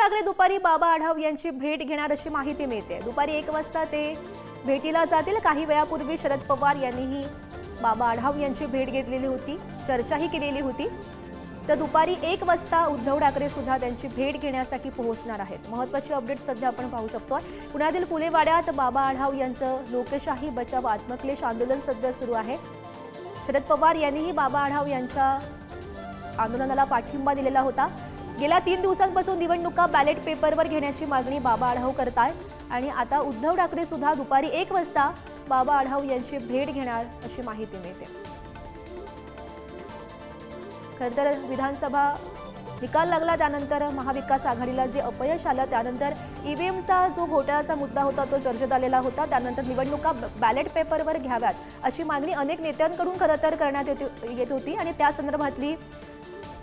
ठाकरे दुपारी बाबा आढाव यांची भेट घेणार अशी माहिती मिळते। दुपारी 1 वाजता ते भेटीला जातील। काही वेळापूर्वी शरद पवार यांनीही बाबा आढाव यांची भेट घेतलेली होती, चर्चाही केलेली होती। तर दुपारी 1 वाजता उद्धव ठाकरे सुद्धा त्यांची भेट घेण्यासाठी पोहोचणार आहेत। महत्त्वाची अपडेट सध्या आपण पाहू शकतो। पुण्यातील फुलेवाड्यात बाबा आढाव यांचं लोकशाही बचाव आत्मक्लेश आंदोलन सध्या सुरू आहे। शरद पवार यांनीही बाबा आढाव यांच्या आंदोलनाला पाठिंबा दिलेला होता। गेल्या 3 दिवसांपासून निवडणुका बॅलेट पेपरवर घेण्याची मागणी बाबा आढाव करतायत आणि आता उद्धव ठाकरे सुद्धा दुपारी 1 वाजता बाबा आढाव यांची भेट घेणार अशी माहिती मिळते। खरं तर विधानसभा निकाल लागला त्यानंतर महाविकास आघाडीला जे अपयश आलं त्यानंतर ईव्हीएमचा जो घोटाळ्याचा मुद्दा होता तो चर्चेत आलेला होता। त्यानंतर निवडणुका बॅलेट पेपरवर घ्याव्यात अशी मागणी अनेक नेत्यांकडून खरं तर करण्यात येत होती आणि त्या संदर्भातली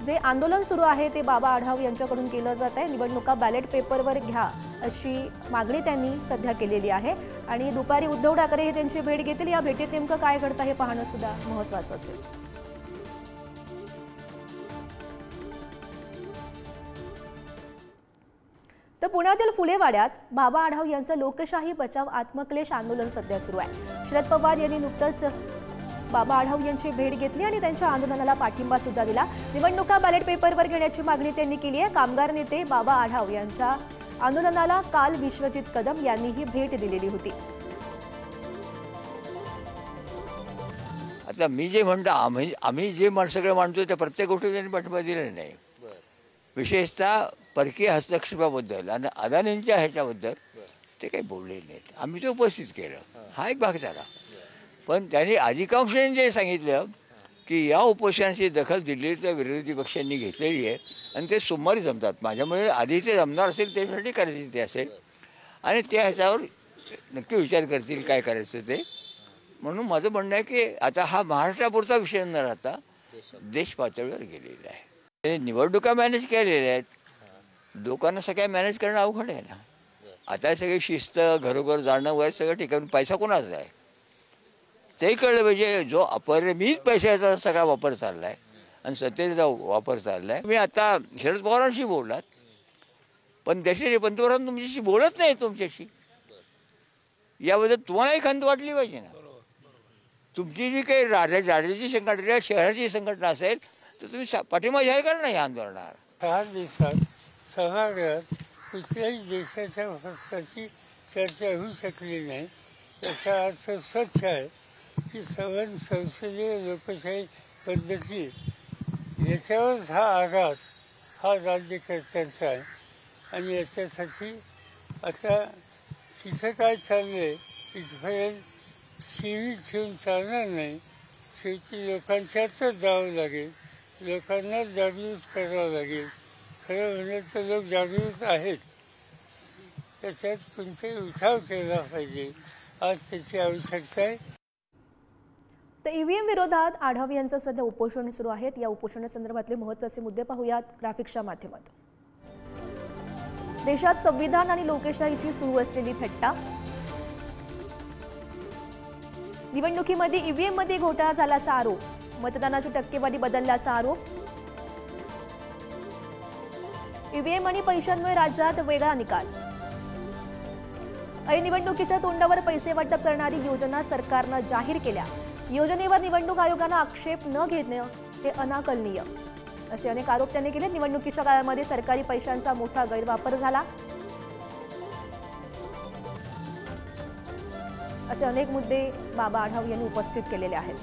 जे आंदोलन सुरू आहे ते बाबा आढाव यांच्याकडून केलं जात आहे। निवडणुका बॅलेट पेपरवर घ्या अशी मागणी त्यांनी सध्या केलेली आहे आणि दुपारी उद्धव ठाकरे हे त्यांची भेट घेतील। या भेटीत नेमकं काय घडतं हे पाहणं सुद्धा महत्त्वाचं असेल। तर पुण्यातील फुलेवाड्यात बाबा आढाव यांचं लोकशाही बचाव आत्मक्लेश आंदोलन सध्या सुरू आहे। शरद पवार यांनी नुकतंच बाबा आढाव यांची भेट घेतली आणि त्यांच्या आंदोलनाला पाठिंबा सुद्धा दिला। निवडणुका बॅलेट पेपरवर घेण्याची मागणी त्यांनी केली आहे। कामगार नेते बाबा आढाव यांच्या आंदोलनाला काल विश्वजित कदम यांनीही भेट दिलेली होती। आता मी जे म्हणतो आम्ही जे सगळं मानतो त्या प्रत्येक गोष्टी त्यांनी पाठिंबा दिलेला नाही। विशेषतः परकीय हस्तक्षेपाबद्दल आणि अदानींच्या ह्याच्याबद्दल ते काही बोलले नाहीत। आम्ही ते उपस्थित केलं, हा एक भाग झाला। पण त्यांनी अधिकांशाने जे सांगितलं की या उपोषणाची दखल दिल्ली तर विरोधी पक्षांनी घेतलेली आहे आणि ते सोमवारी जमतात। माझ्यामुळे आधी ते जमणार असेल त्यासाठी करायचे ते असेल आणि त्या ह्याच्यावर नक्की विचार करतील काय करायचं ते। म्हणून माझं म्हणणं आहे की आता हा महाराष्ट्रापुरता विषय न राहता देश पातळीवर गेलेला आहे। त्यांनी निवडणुका मॅनेज केलेल्या आहेत, लोकांना सगळ्या मॅनेज करणं अवघड आहे ना। आता सगळी शिस्त घरोघर जाणं वगैरे सगळं ठिकाण पैसा कोणाचा आहे ते कळलं पाहिजे। जो मीच पैशाचा सगळा वापर चालला आहे आणि सत्तेचा वापर चालला आहे। मी आता शरद पवारांशी बोललात पण देशाचे पंतप्रधान तुमच्याशी बोलत नाही। तुमच्याशी याबद्दल तुम्हालाही खंत वाटली पाहिजे ना। तुमची जी काही राज्याची संघटना शहराची संघटना असेल तर तुम्ही पाठिंबा जाहीर करा ना या आंदोलनाला। 6 दिवसात सभागृहात कुठल्याही देशाच्या हस्ताची चर्चा होऊ शकली नाही। याचा अर्थ स्वच्छ आहे की संसदीय लोकशाही पद्धती याच्यावरच हा आघात हा राज्यकर्त्यांचा आहे आणि याच्यासाठी आता तिथं काय चाललं आहे इथपर्यंत शिवी ठेवून चालणार नाही। शेवटी लोकांच्यातच जावं लागेल, लोकांना जागृत करावं लागेल। खरं म्हणजे लोक जागृत आहेत, त्याच्यात कोणताही उठाव केला पाहिजे, आज त्याची आवश्यकता आहे। तर ईव्हीएम विरोधात आढाव यांचं सध्या उपोषण सुरू आहे। या उपोषणासंदर्भातले महत्त्वाचे मुद्दे पाहूयात ग्राफिक्सच्या माध्यमातून। देशात संविधान आणि लोकशाहीची सुरू असलेली थट्टा, निवडणुकीमध्ये ईव्हीएम मध्ये घोटाळा झाल्याचा आरोप, मतदानाची टक्केवारी बदलल्याचा आरोप, ईव्हीएम आणि पैशांमुळे राज्यात वेगळा निकाल, निवडणुकीच्या तोंडावर पैसे वाटप करणारी योजना सरकारनं जाहीर केल्या, योजनेवर निवडणूक आयोगानं आक्षेप न घेणं हे अनाकलनीय असे अनेक आरोप त्यांनी केले। निवडणुकीच्या काळामध्ये सरकारी पैशांचा मोठा गैरवापर झाला असे अनेक मुद्दे बाबा आढाव यांनी उपस्थित केलेले आहेत।